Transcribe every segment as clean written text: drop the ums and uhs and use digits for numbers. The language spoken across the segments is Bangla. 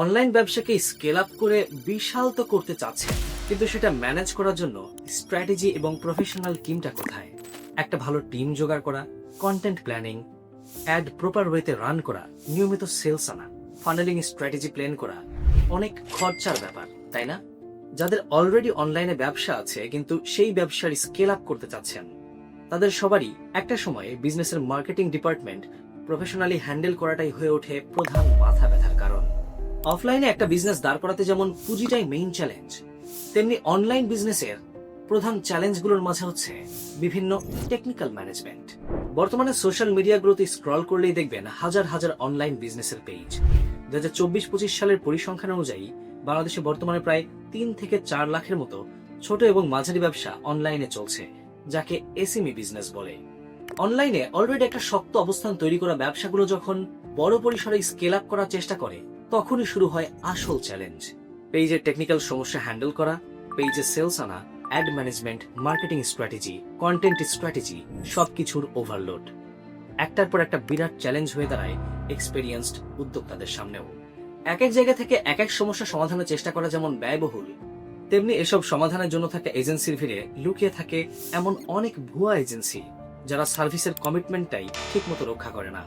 অনলাইন ব্যবসাকে স্কেল আপ করে বিশাল তো করতে চাচ্ছে, কিন্তু সেটা ম্যানেজ করার জন্য স্ট্র্যাটেজি এবং প্রফেশনাল টিমটা কোথায়? একটা ভালো টিম জোগাড় করা, কন্টেন্ট প্ল্যানিং, অ্যাড প্রপার ওয়েতে রান করা, নিয়মিত সেলস আনা, ফানেলিং স্ট্র্যাটেজি প্ল্যান করা অনেক খরচার ব্যাপার, তাই না? যাদের অলরেডি অনলাইনে ব্যবসা আছে কিন্তু সেই ব্যবসার স্কেল আপ করতে চাচ্ছেন, তাদের সবারই একটা সময়ে বিজনেসের মার্কেটিং ডিপার্টমেন্ট প্রফেশনালি হ্যান্ডেল করাটাই হয়ে ওঠে প্রধান মাথা ব্যথার কারণ। অফলাইনে একটা বিজনেস দাঁড় করাতে যেমন পুঁজিটাই মেইন চ্যালেঞ্জ, তেমনি অনলাইন বিজনেসের প্রধান চ্যালেঞ্জগুলোর মাঝে হচ্ছে বিভিন্ন টেকনিক্যাল ম্যানেজমেন্ট। বর্তমানে সোশ্যাল মিডিয়াগুলোতে স্ক্রল করলেই দেখবেন হাজার হাজার অনলাইন বিজনেসের পেজ। 2024-25 সালের পরিসংখ্যান অনুযায়ী বাংলাদেশে বর্তমানে প্রায় 3 থেকে 4 লাখের মতো ছোট এবং মাঝারি ব্যবসা অনলাইনে চলছে, যাকে এসএমই বিজনেস বলে। অনলাইনে অলরেডি একটা শক্ত অবস্থান তৈরি করা ব্যবসাগুলো যখন বড় পরিসরে স্কেল আপ করার চেষ্টা করে, তখনই শুরু হয় আসল চ্যালেঞ্জ। পেজের টেকনিক্যাল সমস্যা হ্যান্ডেল করা, পেজে সেলস আনা, ad management, marketing strategy, content strategy, সবকিছুর ওভারলোড একটার পর একটা বিরাট চ্যালেঞ্জ হয়ে দাঁড়ায় এক্সপেরিয়েন্সড উদ্যোক্তাদের সামনেও। এক এক জায়গা থেকে এক এক সমস্যা সমাধানের চেষ্টা করা যেমন ব্যয়বহুল, তেমনি এসব সমাধানের জন্য থাকা এজেন্সির ভিড়ে লুকিয়ে থাকে এমন অনেক ভুয়া এজেন্সি যারা সার্ভিসের কমিটমেন্টটাই ঠিকমতো রক্ষা করে না।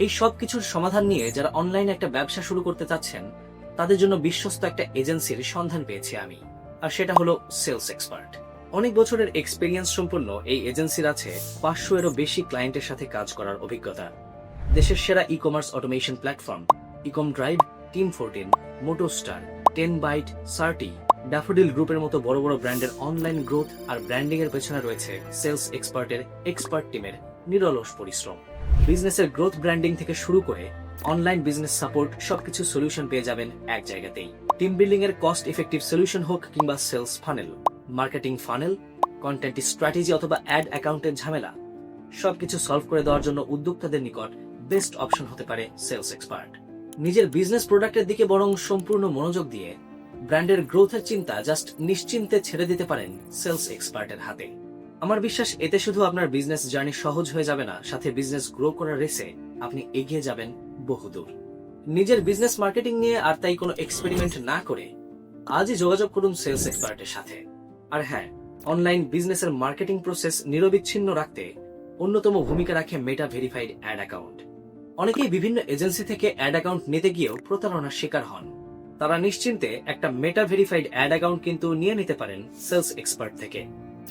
এই সব কিছুর সমাধান নিয়ে যারা অনলাইনে একটা ব্যবসা শুরু করতে চাচ্ছেন, তাদের জন্য বিশ্বস্ত একটা এজেন্সির সন্ধান পেয়েছি আমি, আর সেটা হলো সেলস এক্সপার্ট। অনেক বছরের এক্সপেরিয়েন্স সম্পন্ন এই এজেন্সির আছে 500-এরও বেশি ক্লায়েন্টের সাথে কাজ করার অভিজ্ঞতা। দেশের সেরা e commerce automation platform ইকম drive, team 14, মোটোস্টার, 10 byte, সার্টি, daffodil গ্রুপের মতো বড় বড় ব্র্যান্ডের অনলাইন গ্রোথ আর ব্র্যান্ডিং এর পেছনে রয়েছে সেলস এক্সপার্টের এক্সপার্ট টিমের নিরলস পরিশ্রম। বিজনেসের গ্রোথ ব্র্যান্ডিং থেকে শুরু করে অনলাইন বিজনেস সাপোর্ট, সবকিছু সলিউশন পেয়ে যাবেন এক জায়গাতেই। টিম বিল্ডিং এর কস্ট এফেক্টিভ সলিউশন হোক কিংবা sales funnel, marketing funnel, content strategy অথবা অ্যাড অ্যাকাউন্টের ঝামেলা, সবকিছু সলভ করে দেওয়ার জন্য উদ্যোক্তাদের নিকট বেস্ট অপশন হতে পারে সেলস এক্সপার্ট। নিজের বিজনেস প্রোডাক্টের দিকে বরং সম্পূর্ণ মনোযোগ দিয়ে ব্র্যান্ডের গ্রোথের চিন্তা জাস্ট নিশ্চিন্তে ছেড়ে দিতে পারেন সেলস এক্সপার্টের হাতে। আমার বিশ্বাস এতে শুধু আপনার বিজনেস জার্নি সহজ হয়ে যাবে না, সাথে বিজনেস গ্রো করার রেসে আপনি এগিয়ে যাবেন বহুদূর। নিজের বিজনেস মার্কেটিং নিয়ে আর তাই কোনো এক্সপেরিমেন্ট না করে আজই যোগাযোগ করুন সেলস এক্সপার্টের সাথে। আর হ্যাঁ, অনলাইন বিজনেসের মার্কেটিং প্রসেস নিরবিচ্ছিন্ন রাখতে অন্যতম ভূমিকা রাখে মেটা ভেরিফাইড অ্যাড অ্যাকাউন্ট। অনেকেই বিভিন্ন এজেন্সি থেকে অ্যাড অ্যাকাউন্ট নিতে গিয়েও প্রতারণার শিকার হন। তারা নিশ্চিন্তে একটা মেটা ভেরিফাইড অ্যাড অ্যাকাউন্ট কিন্তু নিয়ে নিতে পারেন সেলস এক্সপার্ট থেকে।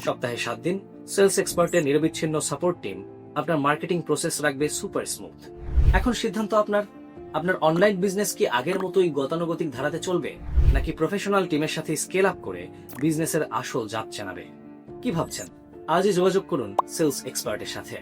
সপ্তাহে 7 দিন সেলস এক্সপার্টের নিরবিচ্ছিন্ন সাপোর্ট টিম আপনার মার্কেটিং প্রসেস রাখবে সুপার স্মুথ। এখন সিদ্ধান্ত আপনার অনলাইন বিজনেস কি আগের মতোই গতানুগতিক ধারাতে চলবে, নাকি প্রফেশনাল টিমের সাথে স্কেল আপ করে বিজনেসের আসল জাত চেনাবে? কি ভাবছেন? আজই যোগাযোগ করুন সেলস এক্সপার্টের সাথে।